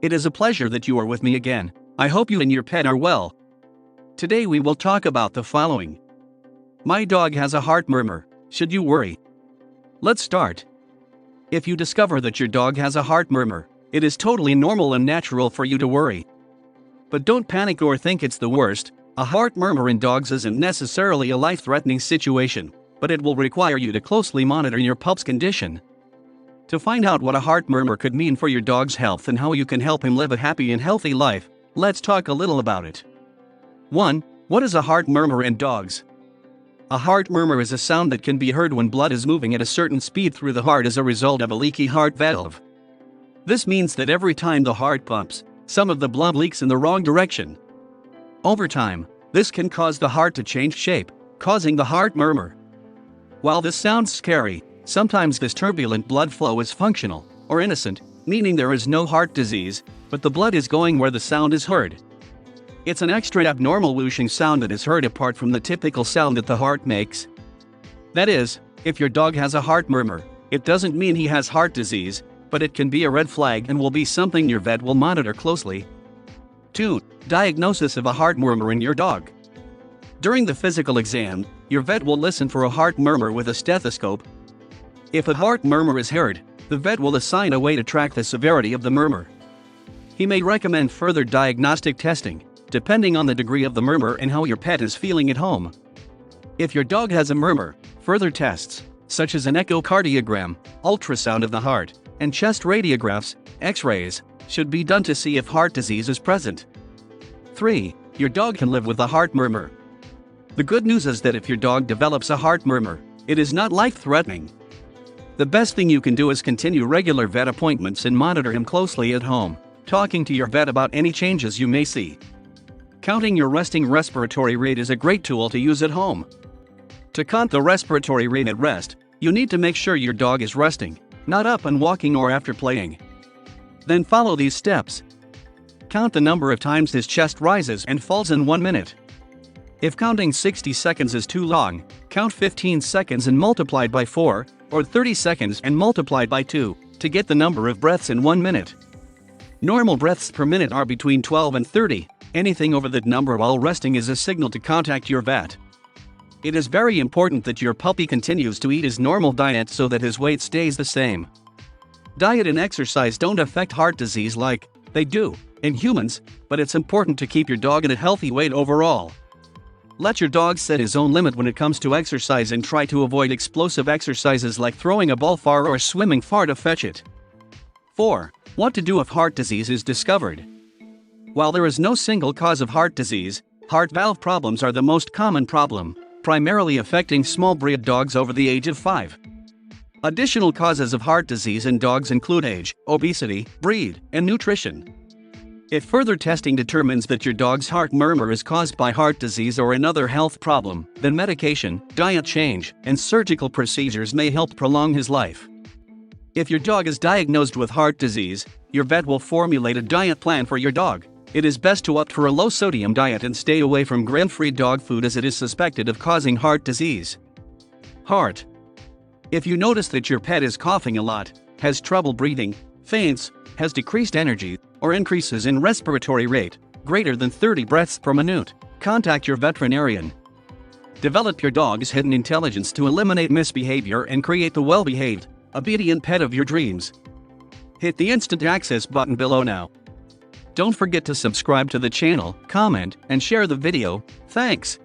It is a pleasure that you are with me again. I hope you and your pet are well. Today we will talk about the following. My dog has a heart murmur. Should you worry? Let's start. If you discover that your dog has a heart murmur, it is totally normal and natural for you to worry. But don't panic or think it's the worst. A heart murmur in dogs isn't necessarily a life-threatening situation, but it will require you to closely monitor your pup's condition. To find out what a heart murmur could mean for your dog's health and how you can help him live a happy and healthy life, let's talk a little about it. 1. What is a heart murmur in dogs? A heart murmur is a sound that can be heard when blood is moving at a certain speed through the heart as a result of a leaky heart valve. This means that every time the heart pumps, some of the blood leaks in the wrong direction. Over time, this can cause the heart to change shape, causing the heart murmur. While this sounds scary, sometimes this turbulent blood flow is functional, or innocent, meaning there is no heart disease, but the blood is going where the sound is heard. It's an extra abnormal whooshing sound that is heard apart from the typical sound that the heart makes. That is, if your dog has a heart murmur, it doesn't mean he has heart disease, but it can be a red flag and will be something your vet will monitor closely. 2. Diagnosis of a heart murmur in your dog. During the physical exam, your vet will listen for a heart murmur with a stethoscope. If a heart murmur is heard, the vet will assign a way to track the severity of the murmur. He may recommend further diagnostic testing, depending on the degree of the murmur and how your pet is feeling at home. If your dog has a murmur, further tests, such as an echocardiogram, ultrasound of the heart, and chest radiographs, X-rays, should be done to see if heart disease is present. 3. Your dog can live with a heart murmur. The good news is that if your dog develops a heart murmur, it is not life-threatening. The best thing you can do is continue regular vet appointments and monitor him closely at home, talking to your vet about any changes you may see. Counting your resting respiratory rate is a great tool to use at home. To count the respiratory rate at rest, you need to make sure your dog is resting, not up and walking or after playing. Then follow these steps. Count the number of times his chest rises and falls in 1 minute. If counting 60 seconds is too long, count 15 seconds and multiplied by 4, or 30 seconds and multiplied by 2, to get the number of breaths in 1 minute. Normal breaths per minute are between 12 and 30. Anything over that number while resting is a signal to contact your vet. It is very important that your puppy continues to eat his normal diet so that his weight stays the same. Diet and exercise don't affect heart disease like they do in humans, but it's important to keep your dog at a healthy weight overall. Let your dog set his own limit when it comes to exercise and try to avoid explosive exercises like throwing a ball far or swimming far to fetch it. 4. What to do if heart disease is discovered. While there is no single cause of heart disease, heart valve problems are the most common problem, primarily affecting small breed dogs over the age of 5. Additional causes of heart disease in dogs include age, obesity, breed, and nutrition. If further testing determines that your dog's heart murmur is caused by heart disease or another health problem, then medication, diet change, and surgical procedures may help prolong his life. If your dog is diagnosed with heart disease, your vet will formulate a diet plan for your dog. It is best to opt for a low-sodium diet and stay away from grain-free dog food as it is suspected of causing heart disease. Heart. If you notice that your pet is coughing a lot, has trouble breathing, faints, has decreased energy, or increases in respiratory rate, greater than 30 breaths per minute, contact your veterinarian. Develop your dog's hidden intelligence to eliminate misbehavior and create the well-behaved, obedient pet of your dreams. Hit the instant access button below now. Don't forget to subscribe to the channel, comment, and share the video. Thanks.